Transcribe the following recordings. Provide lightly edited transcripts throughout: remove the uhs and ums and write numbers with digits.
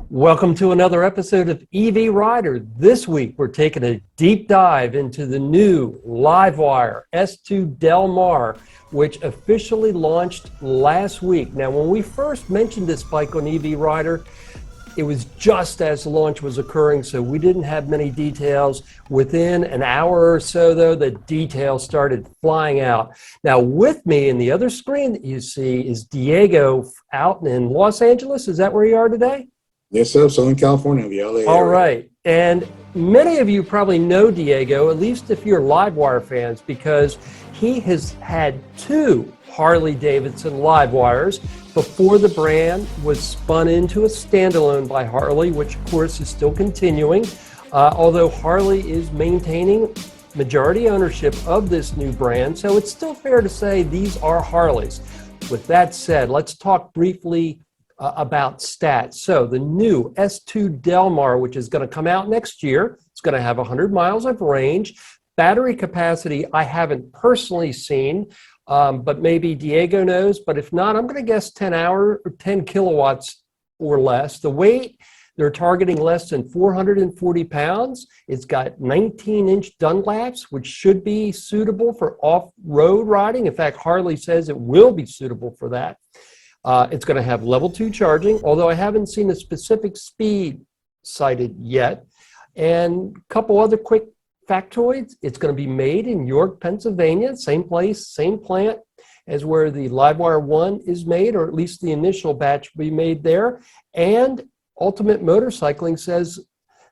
Welcome to another episode of EV Rider. This week, we're taking a deep dive into the new LiveWire S2 Del Mar, which officially launched last week. Now, when we first mentioned this bike on EV Rider, it was just as the launch was occurring, so we didn't have many details. Within an hour or so, though, the details started flying out. Now, with me in the other screen that you see is Diego out in Los Angeles. Is that where you are today? Yes, sir. Southern California, the LA area. All right. And many of you probably know Diego, at least if you're LiveWire fans, because he has had two Harley Davidson LiveWires before the brand was spun into a standalone by Harley, which of course is still continuing, although Harley is maintaining majority ownership of this new brand. So it's still fair to say these are Harleys. With that said, let's talk briefly about stats. So the new S2 Del Mar, which is going to come out next year, it's going to have 100 miles of range. Battery capacity, I haven't personally seen, but maybe Diego knows. But if not, I'm going to guess 10 kilowatts or less. The weight, they're targeting less than 440 pounds. It's got 19-inch Dunlaps, which should be suitable for off-road riding. In fact, Harley says it will be suitable for that. It's going to have level 2 charging, although I haven't seen a specific speed cited yet. And a couple other quick factoids. It's going to be made in York, Pennsylvania, same place, same plant as where the LiveWire 1 is made, or at least the initial batch will be made there. And Ultimate Motorcycling says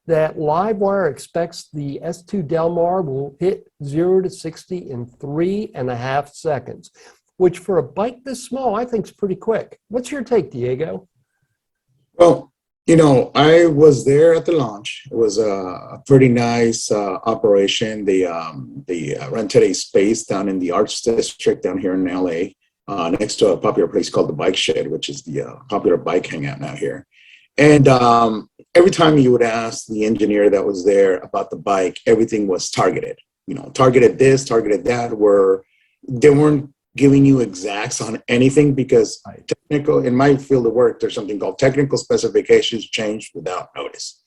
that LiveWire expects the S2 Del Mar will hit 0 to 60 in 3.5 seconds. Which for a bike this small, I think is pretty quick. What's your take, Diego? Well, I was there at the launch. It was a pretty nice operation. They rented a space down in the Arts District down here in LA, next to a popular place called the Bike Shed, which is the popular bike hangout now here. And every time you would ask the engineer that was there about the bike, everything was targeted. Targeted this, targeted that, they weren't giving you exacts on anything because in my field of work, there's something called technical specifications changed without notice.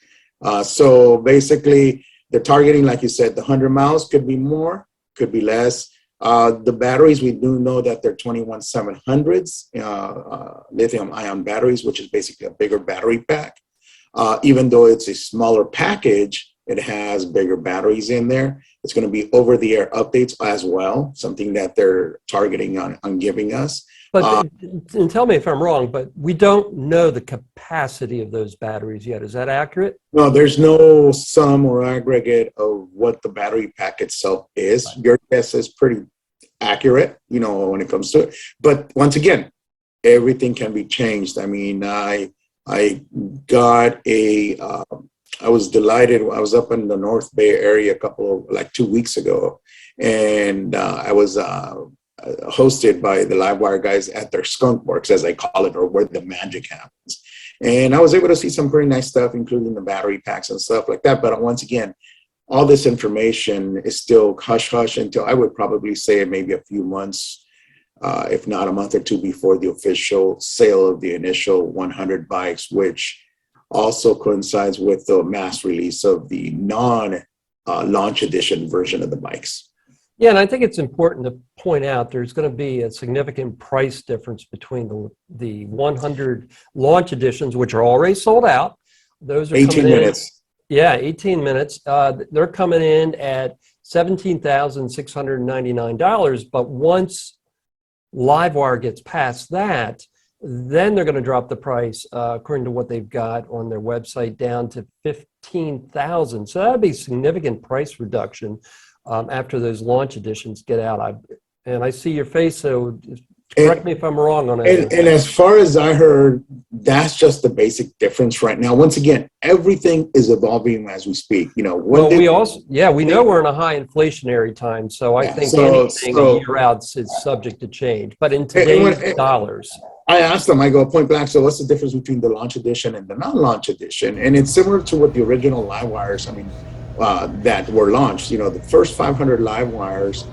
So basically, they're targeting, like you said, the 100 miles, could be more, could be less. The batteries, we do know that they're 21700s, lithium ion batteries, which is basically a bigger battery pack. Even though it's a smaller package, it has bigger batteries in there. It's going to be over-the-air updates as well, something that they're targeting on giving us. But and tell me if I'm wrong, but we don't know the capacity of those batteries yet. Is that accurate? No, there's no sum or aggregate of what the battery pack itself is. Right. Your guess is pretty accurate, when it comes to it. But once again, everything can be changed. I mean, I got I was delighted. I was up in the North Bay area 2 weeks ago, and I was hosted by the LiveWire guys at their skunk works, as I call it, or where the magic happens. And I was able to see some pretty nice stuff, including the battery packs and stuff like that. But once again, all this information is still hush-hush until I would probably say maybe a few months, if not a month or two before the official sale of the initial 100 bikes, which also coincides with the mass release of the non-launch edition version of the bikes. Yeah, and I think it's important to point out there's going to be a significant price difference between the 100 launch editions, which are already sold out. Those are 18 minutes. Yeah, 18 minutes. They're coming in at $17,699, but once LiveWire gets past that, then they're going to drop the price, according to what they've got on their website, down to $15,000. So that would be a significant price reduction after those launch editions get out. I see your face, so correct me if I'm wrong on that. And as far as I heard, that's just the basic difference right now. Once again, everything is evolving as we speak. We know we're in a high inflationary time, so I think anything a year out is subject to change. But in today's dollars, I asked them, I go point blank, so what's the difference between the launch edition and the non-launch edition? And it's similar to what the original LiveWires, that were launched. The first 500 LiveWires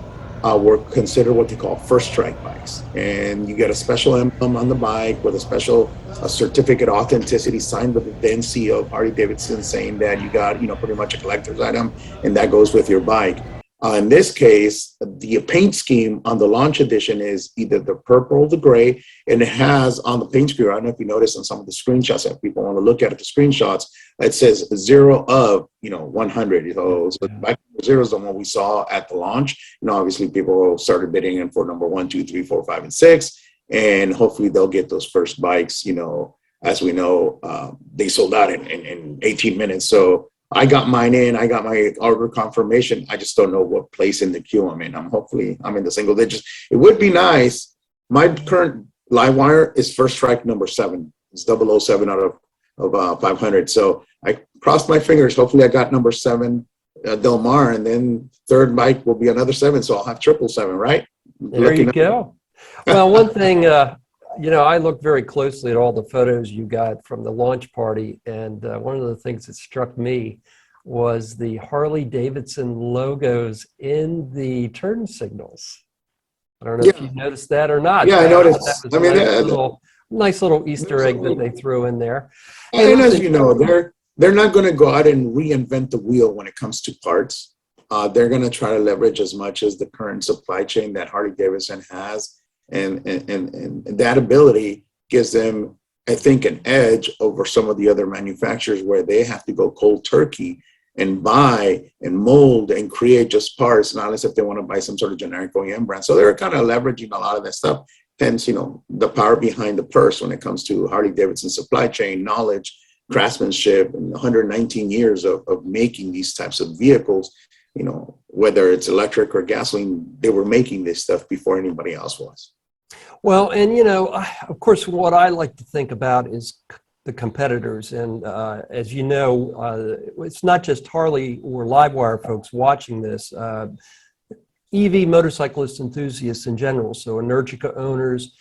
were considered what they call first strike bikes. And you get a special emblem on the bike with a special certificate of authenticity signed with the then CEO of Harley Davidson saying that you got, pretty much a collector's item and that goes with your bike. In this case, the paint scheme on the launch edition is either the purple or the gray, and it has on the paint scheme, I don't know if you noticed on some of the screenshots that people want to look at the screenshots, it says 0 of 100. So bike number 0 is the one we saw at the launch. Obviously people started bidding in for number 1, 2, 3, 4, 5, and 6, and hopefully they'll get those first bikes. As we know, they sold out in 18 minutes. So I got mine in. I got my order confirmation. I just don't know what place in the queue I'm in. I'm in the single digits. It would be nice. My current LiveWire is first strike number 7. It's 007 out of 500. So I crossed my fingers. Hopefully I got number 7, Del Mar, and then third bike will be another 7. So I'll have 777, right? There you go. Well, one thing, I looked very closely at all the photos you got from the launch party, and one of the things that struck me was the Harley Davidson logos in the turn signals. I don't know if you noticed that or not. Yeah, I noticed. That was nice little Easter egg that they threw in there. And as you know, they're not going to go out and reinvent the wheel when it comes to parts. They're going to try to leverage as much as the current supply chain that Harley Davidson has. And that ability gives them, I think, an edge over some of the other manufacturers where they have to go cold turkey and buy and mold and create just parts, not as if they want to buy some sort of generic OEM brand. So they're kind of leveraging a lot of that stuff. Hence, the power behind the purse when it comes to Harley Davidson supply chain knowledge, craftsmanship, and 119 years of making these types of vehicles. Whether it's electric or gasoline, they were making this stuff before anybody else was. Well, and of course, what I like to think about is the competitors. And as you know, it's not just Harley or LiveWire folks watching this. EV motorcyclist enthusiasts in general, so Energica owners,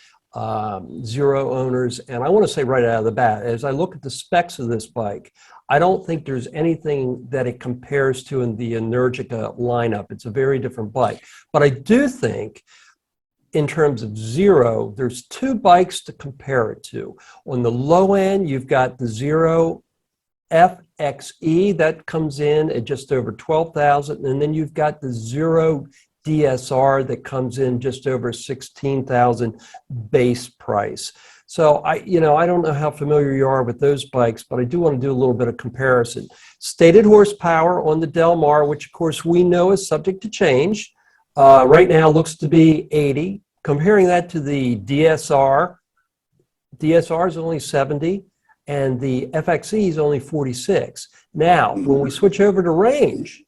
Zero owners, and I want to say right out of the bat, as I look at the specs of this bike, I don't think there's anything that it compares to in the Energica lineup. It's a very different bike. But I do think in terms of Zero, there's 2 bikes to compare it to. On the low end, you've got the Zero FXE that comes in at just over $12,000, and then you've got the Zero DSR that comes in just over $16,000 base price. So I don't know how familiar you are with those bikes, but I do want to do a little bit of comparison. Stated horsepower on the Del Mar, which of course we know is subject to change, right now looks to be 80. Comparing that to the DSR is only 70, and the FXE is only 46. Now, when we switch over to range,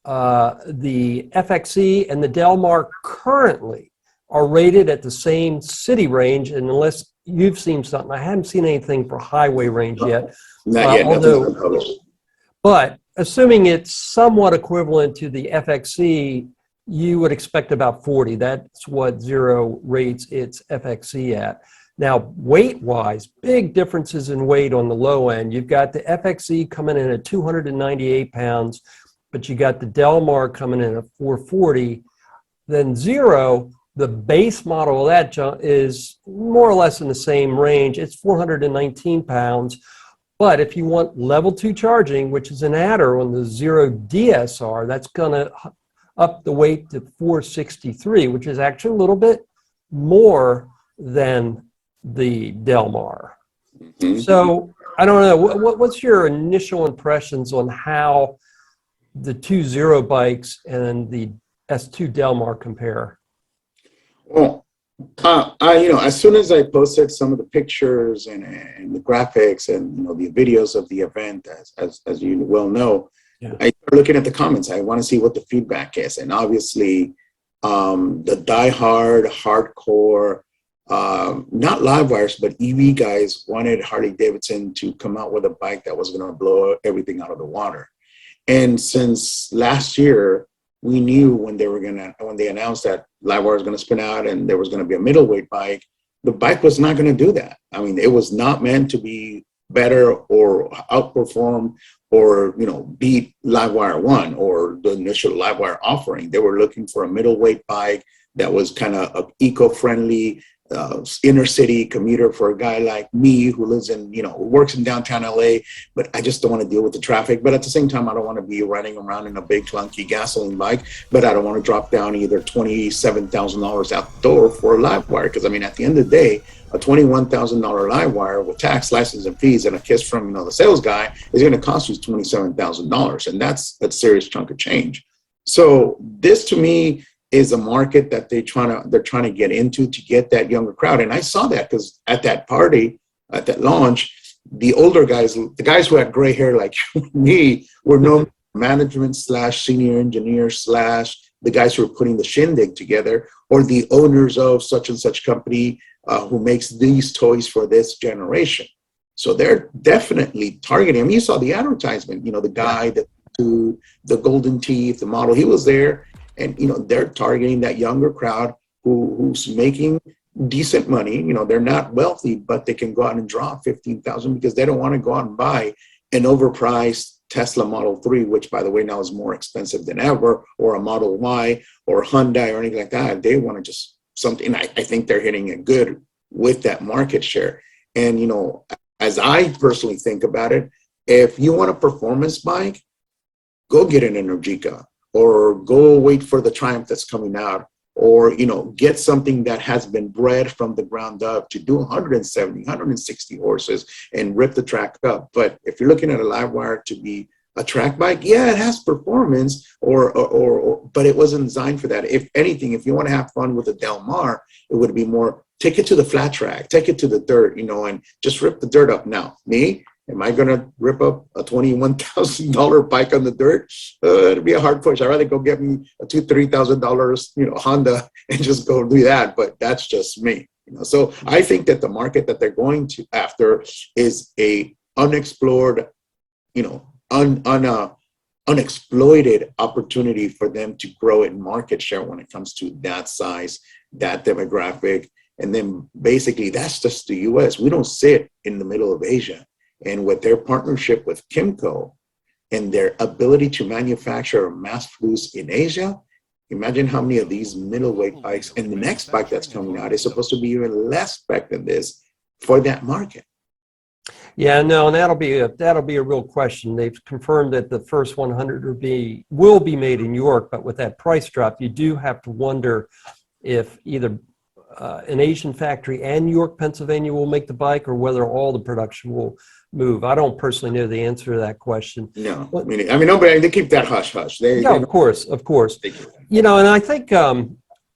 the FXE and the Del Mar currently are rated at the same city range, and unless you've seen something, I haven't seen anything for highway range yet. Not yet, but assuming it's somewhat equivalent to the FXE, you would expect about 40. That's what Zero rates its FXE at. Now, weight-wise, big differences in weight on the low end. You've got the FXE coming in at 298 pounds, but you got the Del Mar coming in at 440. Then Zero, the base model of that is more or less in the same range. It's 419 pounds. But if you want level 2 charging, which is an adder on the Zero DSR, that's going to up the weight to 463, which is actually a little bit more than the Del Mar. Mm-hmm. So I don't know, what's your initial impressions on how the 2 Zero bikes and the S2 Del Mar compare? Well, as soon as I posted some of the pictures and the graphics and the videos of the event, as you well know, yeah, I started looking at the comments. I want to see what the feedback is, and obviously, the diehard, hardcore, not LiveWires, but EV guys wanted Harley Davidson to come out with a bike that was going to blow everything out of the water. And since last year, we knew when they announced that LiveWire was going to spin out and there was going to be a middleweight bike, the bike was not going to do that. I mean, it was not meant to be better or outperform or beat LiveWire 1 or the initial LiveWire offering. They were looking for a middleweight bike that was kind of eco-friendly, inner city commuter for a guy like me who lives in, works in downtown LA, but I just don't want to deal with the traffic. But at the same time, I don't want to be running around in a big clunky gasoline bike, but I don't want to drop down either $27,000 out the door for a LiveWire. Because I mean, at the end of the day, a $21,000 LiveWire with tax, license, and fees, and a kiss from the sales guy is going to cost you $27,000, and that's a serious chunk of change. So this, to me, is a market that they're trying to get into to get that younger crowd. And I saw that because at that party, at that launch, the older guys, the guys who had gray hair like me, were known management / senior engineer / the guys who are putting the shindig together, or the owners of such and such company who makes these toys for this generation. So they're definitely targeting. I mean, you saw the advertisement, the guy that to the golden teeth, the model, he was there. And, they're targeting that younger crowd who's making decent money. They're not wealthy, but they can go out and draw 15,000 because they don't want to go out and buy an overpriced Tesla Model 3, which, by the way, now is more expensive than ever, or a Model Y or Hyundai or anything like that. They want to just something. I think they're hitting it good with that market share. And, as I personally think about it, if you want a performance bike, go get an Energica, or go wait for the Triumph that's coming out, or, get something that has been bred from the ground up to do 170, 160 horses and rip the track up. But if you're looking at a LiveWire to be a track bike, yeah, it has performance, but it wasn't designed for that. If anything, if you want to have fun with a Del Mar, it would be more, take it to the flat track, take it to the dirt, and just rip the dirt up. Now, me, am I going to rip up a $21,000 bike on the dirt? It'd be a hard push. I'd rather go get me a $2,000-$3,000, Honda and just go do that. But that's just me. So I think that the market that they're going to after is a unexplored, unexploited opportunity for them to grow in market share when it comes to that size, that demographic. And then basically that's just the US. We don't sit in the middle of Asia. And with their partnership with Kimco and their ability to manufacture mass produce in Asia, imagine how many of these middleweight bikes, and the next bike that's coming out is supposed to be even less spec than this for that market. Yeah, no, and that'll be a real question. They've confirmed that the first 100 will be made in York, but with that price drop, you do have to wonder if either an Asian factory and York, Pennsylvania will make the bike, or whether all the production will move. I don't personally know the answer to that question. No, I mean, nobody, they keep that hush hush. Of course. And I think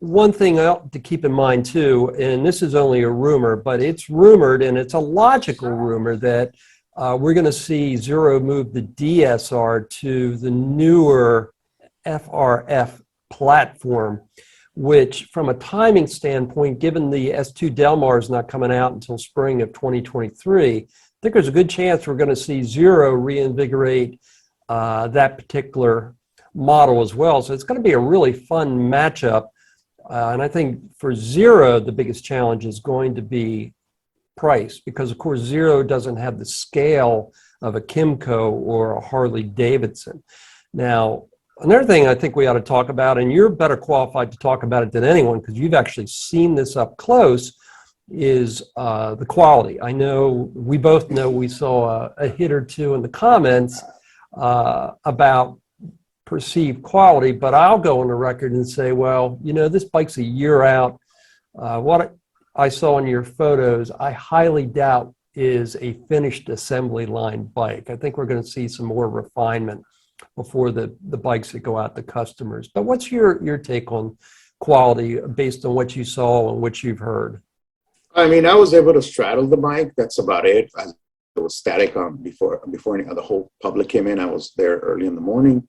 one thing to keep in mind too, and this is only a rumor, but it's rumored, and it's a logical rumor, that we're going to see Zero move the DSR to the newer FRF platform, which from a timing standpoint, given the S2 Del Mar is not coming out until spring of 2023, I think there's a good chance we're going to see Zero reinvigorate that particular model as well. So it's going to be a really fun matchup. And I think for Zero, the biggest challenge is going to be price, because of course Zero doesn't have the scale of a Kimco or a Harley Davidson. Now, another thing I think we ought to talk about, and you're better qualified to talk about it than anyone because you've actually seen this up close, is the quality. I know we both know, we saw a hit or two in the comments about perceived quality, but I'll go on the record and say, well, this bike's a year out. What I saw in your photos, I highly doubt is a finished assembly line bike. I think we're going to see some more refinement before the bikes that go out to customers. But what's your take on quality based on what you saw and what you've heard? I mean, I was able to straddle the bike. That's about it. It was static before the whole public came in. I was there early in the morning.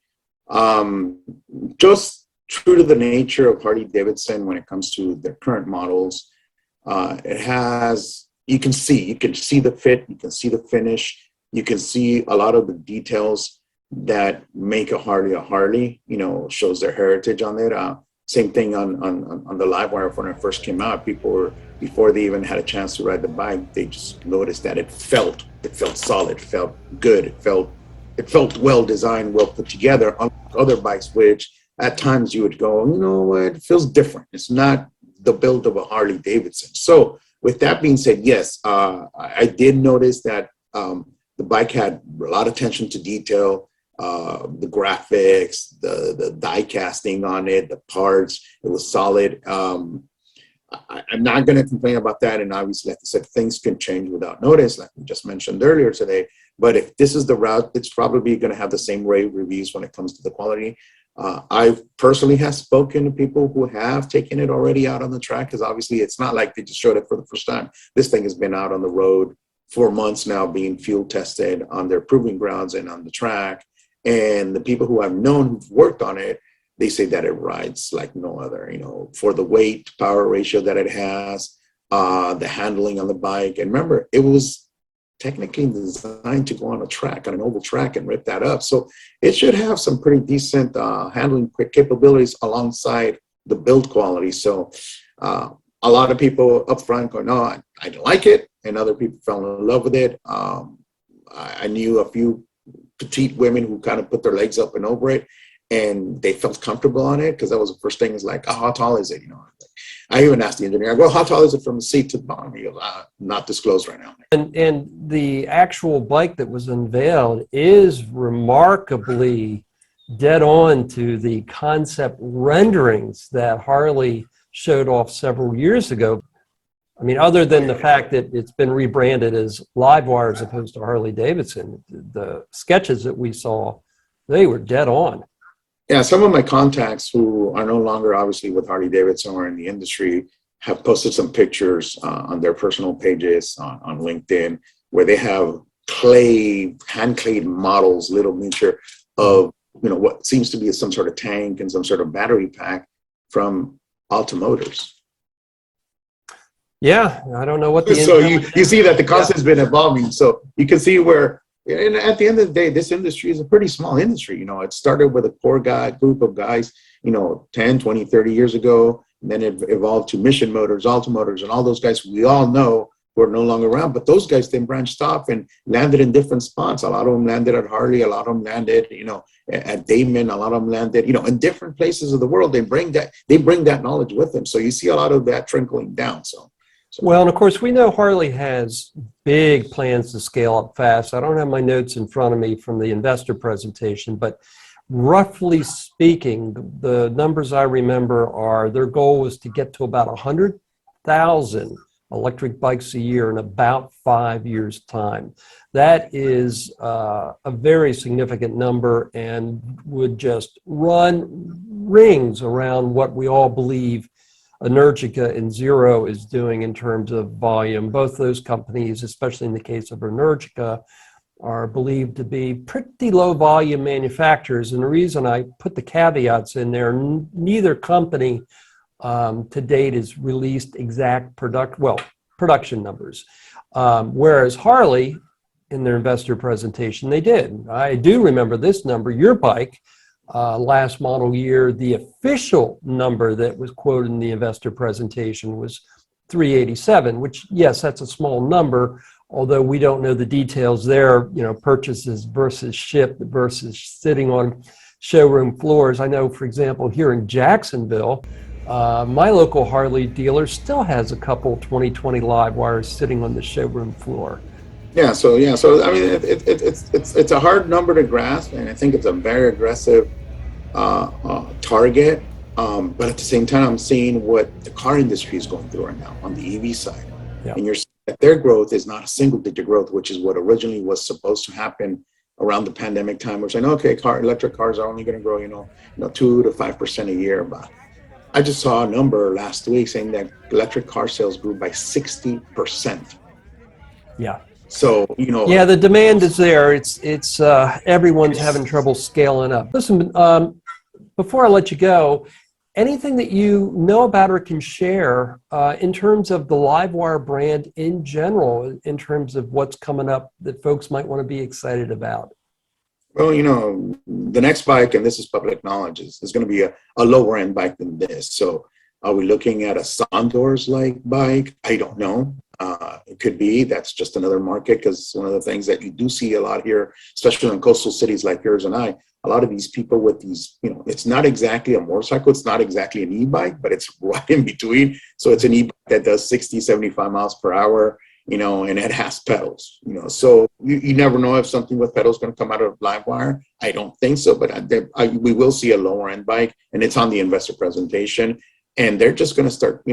Just true to the nature of Harley Davidson when it comes to their current models. It has, you can see the fit, you can see the finish, you can see a lot of the details that make a Harley, shows their heritage on it. Same thing on the LiveWire when it first came out. People were, before they even had a chance to ride the bike, they just noticed that it felt solid, felt good, it felt it felt well designed, well put together, unlike other bikes, which at times you would go, you know what, it feels different. It's not the build of a Harley Davidson. So with that being said, yes, I did notice that the bike had a lot of attention to detail, the graphics, the die casting on it, the parts, it was solid. I'm not going to complain about that. And obviously, like I said, things can change without notice, like we just mentioned earlier today. But if this is the route, it's probably going to have the same rave reviews when it comes to the quality. I personally have spoken to people who have taken it already out on the track, because obviously it's not like they just showed it for the first time. This thing has been out on the road for months now, being field tested on their proving grounds and on the track. And the people who I've known who've worked on it, they say that it rides like no other, you know, for the weight power ratio that it has, the handling on the bike. And remember, it was technically designed to go on a track, on an oval track, and rip that up. So it should have some pretty decent handling capabilities alongside the build quality. So a lot of people up front go, no, I didn't like it. And other people fell in love with it. I knew a few petite women who kind of put their legs up and over it, and they felt comfortable on it, because that was the first thing. Is like, oh, how tall is it? You know, I even asked the engineer, well, how tall is it from the seat to the bottom? He goes, not disclosed right now. And the actual bike that was unveiled is remarkably dead on to the concept renderings that Harley showed off several years ago. I mean, other than the fact that it's been rebranded as LiveWire as opposed to Harley Davidson, the sketches that we saw, they were dead on. Yeah, some of my contacts who are no longer obviously with Harley Davidson or in the industry have posted some pictures on their personal pages on LinkedIn, where they have hand-clad models, little miniature of, you know, what seems to be some sort of tank and some sort of battery pack from Alta Motors. Yeah, I don't know what the so you see that the concept's been evolving. So you can see where, and at the end of the day, this industry is a pretty small industry. You know, it started with a core group of guys, you know, 10, 20, 30 years ago. And then it evolved to Mission Motors, Alta Motors, and all those guys we all know who are no longer around. But those guys then branched off and landed in different spots. A lot of them landed at Harley. A lot of them landed, you know, at Damon. A lot of them landed, you know, in different places of the world. They bring that knowledge with them. So you see a lot of that trickling down. Well, and of course, we know Harley has big plans to scale up fast. I don't have my notes in front of me from the investor presentation, but roughly speaking, the numbers I remember are their goal was to get to about 100,000 electric bikes a year in about 5 years' time. That is a very significant number and would just run rings around what we all believe Energica and Zero is doing in terms of volume. Both those companies, especially in the case of Energica, are believed to be pretty low volume manufacturers. And the reason I put the caveats in there, neither company to date has released exact production numbers. Whereas Harley, in their investor presentation, they did. I do remember this number, your bike, last model year, the official number that was quoted in the investor presentation was 387, which, yes, that's a small number, although we don't know the details there, you know, purchases versus shipped versus sitting on showroom floors. I know, for example, here in Jacksonville, my local Harley dealer still has a couple 2020 LiveWires sitting on the showroom floor. So I mean, it's a hard number to grasp, and I think it's a very aggressive target. But at the same time, I'm seeing what the car industry is going through right now on the EV side, and you're seeing that their growth is not a single-digit growth, which is what originally was supposed to happen around the pandemic time. We're saying, okay, electric cars are only going to grow, 2 to 5% a year. But I just saw a number last week saying that electric car sales grew by 60%. Yeah. So, yeah, the demand is there. It's everyone's having trouble scaling up. Listen, before I let you go, anything that you know about or can share in terms of the LiveWire brand in general, in terms of what's coming up that folks might want to be excited about? Well, the next bike, and this is public knowledge, is going to be a lower end bike than this. So are we looking at a Sondors-like bike? I don't know. It could be that's just another market, because one of the things that you do see a lot here, especially in coastal cities like yours and I, a lot of these people with these, it's not exactly a motorcycle, it's not exactly an e-bike, but it's right in between. So it's an e-bike that does 60, 75 miles per hour, and it has pedals, so you never know if something with pedals is going to come out of LiveWire. I don't think so, but we will see a lower end bike, and it's on the investor presentation, and they're just going to start,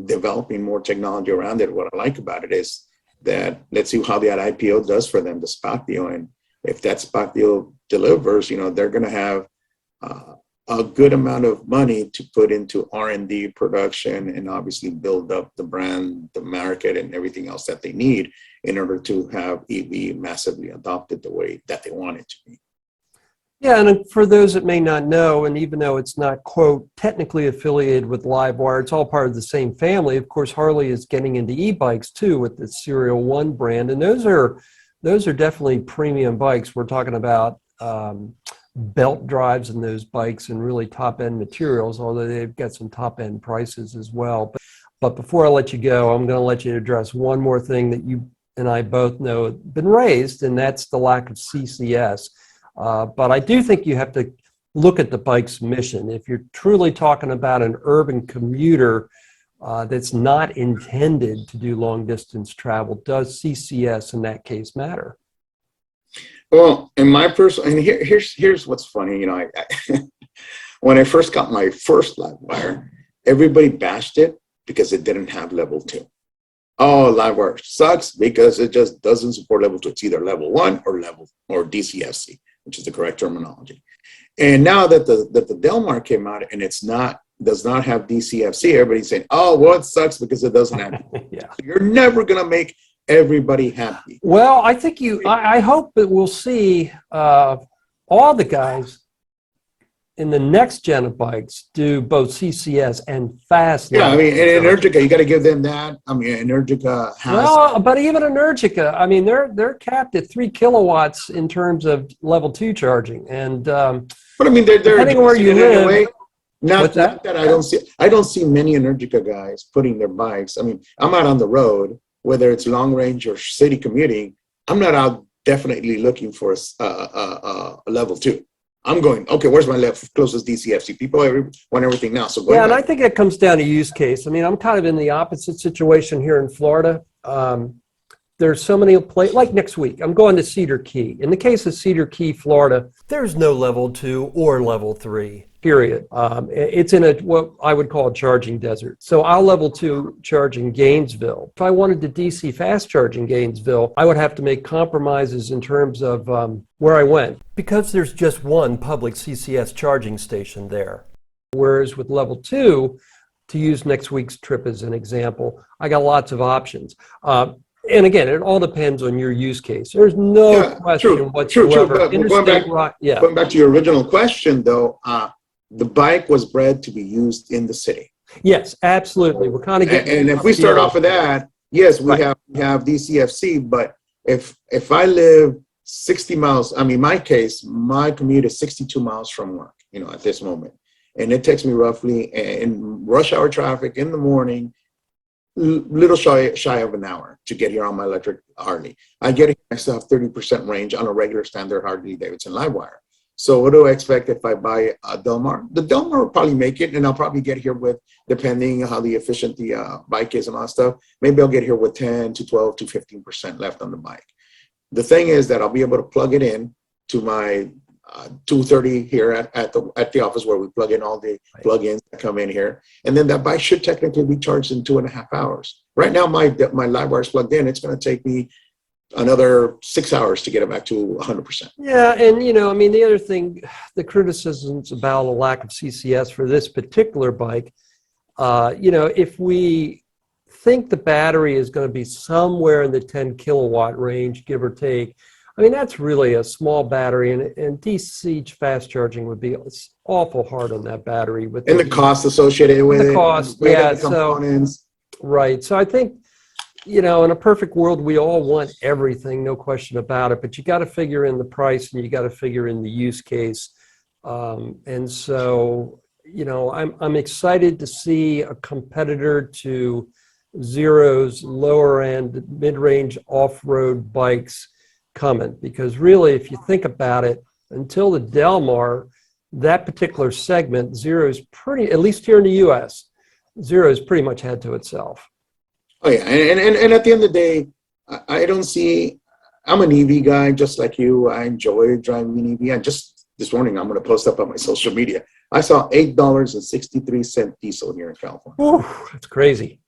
developing more technology around it. What I like about it is that let's see how that IPO does for them, the stock deal. And if that stock deal delivers, they're going to have a good amount of money to put into R&D, production, and obviously build up the brand, the market, and everything else that they need in order to have EV massively adopted the way that they want it to be. Yeah, and for those that may not know, and even though it's not, quote, technically affiliated with LiveWire, it's all part of the same family. Of course, Harley is getting into e-bikes too with the Serial 1 brand, and those are definitely premium bikes. We're talking about belt drives in those bikes and really top-end materials, although they've got some top-end prices as well. But before I let you go, I'm going to let you address one more thing that you and I both know has been raised, and that's the lack of CCS. But I do think you have to look at the bike's mission. If you're truly talking about an urban commuter that's not intended to do long distance travel, does CCS in that case matter? Well, in my personal, and here's what's funny, when I first got my first LiveWire, everybody bashed it because it didn't have level 2. Oh, LiveWire sucks because it just doesn't support level 2. It's either level 1 or DCFC, which is the correct terminology. And now that the Del Mar came out and does not have DCFC, everybody's saying, oh, well, it sucks because it doesn't have. Yeah. You're never gonna make everybody happy. Well, I think I hope that we'll see all the guys in the next gen of bikes do both CCS and fast. Yeah, I mean, and Energica, you got to give them that. I mean, Energica has. Well, but even Energica, I mean, they're capped at 3 kilowatts in terms of level 2 charging, and but I mean, they're depending where you live. anyway. Not that I don't see many Energica guys putting their bikes. I mean, I'm out on the road, whether it's long range or city commuting. I'm not out definitely looking for a level 2. I'm going, okay, where's my closest DCFC? People want everything now. So yeah, and I think it comes down to use case. I mean, I'm kind of in the opposite situation here in Florida. There's so many places, like next week, I'm going to Cedar Key. In the case of Cedar Key, Florida, there's no level 2 or level 3, period. It's in what I would call a charging desert. So I'll level 2 charge in Gainesville. If I wanted to DC fast charge in Gainesville, I would have to make compromises in terms of where I went, because there's just one public CCS charging station there. Whereas with level 2, to use next week's trip as an example, I got lots of options. And again, it all depends on your use case. There's no question whatsoever. True. Going back to your original question, though, the bike was bred to be used in the city. Yes, absolutely. We're kind of getting. And if we start off with that, yes, we have DCFC. But if I live 60 miles, I mean, my case, my commute is 62 miles from work, at this moment, and it takes me roughly in rush hour traffic in the morning, little shy of an hour to get here on my electric Harley. I get here, I still have 30% range on a regular standard Harley Davidson LiveWire. So what do I expect if I buy a Del Mar? The Del Mar will probably make it, and I'll probably get here with, depending on how the efficient the bike is and all that stuff, maybe I'll get here with 10 to 12 to 15% left on the bike. The thing is that I'll be able to plug it in to my 230 here at the office, where we plug in all the plugins that come in here, and then that bike should technically be charged in 2.5 hours. Right now, my LiveWire is plugged in. It's going to take me another 6 hours to get it back to 100%. Yeah, and I mean, the other thing, the criticisms about a lack of CCS for this particular bike, if we think the battery is going to be somewhere in the 10 kilowatt range, give or take, I mean, that's really a small battery, and DC fast charging would be awful hard on that battery. And the cost associated with it. The cost, yeah. Right. So I think, in a perfect world, we all want everything, no question about it, but you got to figure in the price and you got to figure in the use case. And so, I'm excited to see a competitor to Zero's lower end, mid-range off-road bikes coming? Because really, if you think about it, until the Del Mar, that particular segment, Zero's pretty, at least here in the US, Zero's pretty much had to itself. Oh yeah, and at the end of the day, I don't see. I'm an EV guy, just like you. I enjoy driving an EV. And just this morning, I'm going to post up on my social media. I saw $8.63 diesel here in California. Ooh, that's crazy.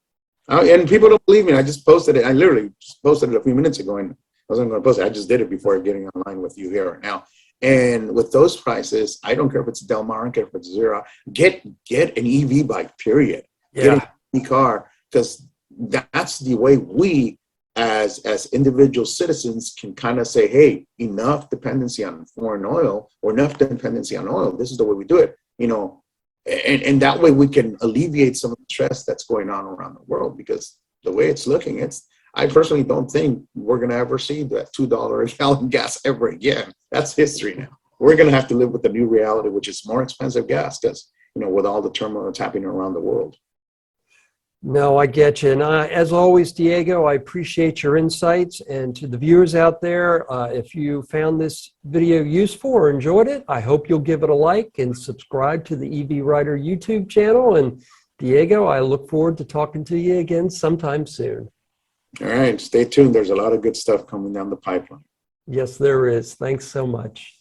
And people don't believe me. I just posted it. I literally just posted it a few minutes ago, and I wasn't going to post it. I just did it before getting online with you here right now. And with those prices, I don't care if it's Del Mar, I don't care if it's Zero. Get an EV bike, period. Yeah. Get an EV car, because that's the way we, as individual citizens, can kind of say, hey, enough dependency on foreign oil, or enough dependency on oil. This is the way we do it, and that way we can alleviate some of the stress that's going on around the world. Because the way it's looking, I personally don't think we're going to ever see that $2 a gallon gas ever again. That's history now. We're going to have to live with the new reality, which is more expensive gas, because, with all the turmoil that's happening around the world. No, I get you. And as always, Diego, I appreciate your insights. And to the viewers out there, if you found this video useful or enjoyed it, I hope you'll give it a like and subscribe to the EV Writer YouTube channel. And Diego, I look forward to talking to you again sometime soon. All right, stay tuned. There's a lot of good stuff coming down the pipeline. Yes, there is. Thanks so much.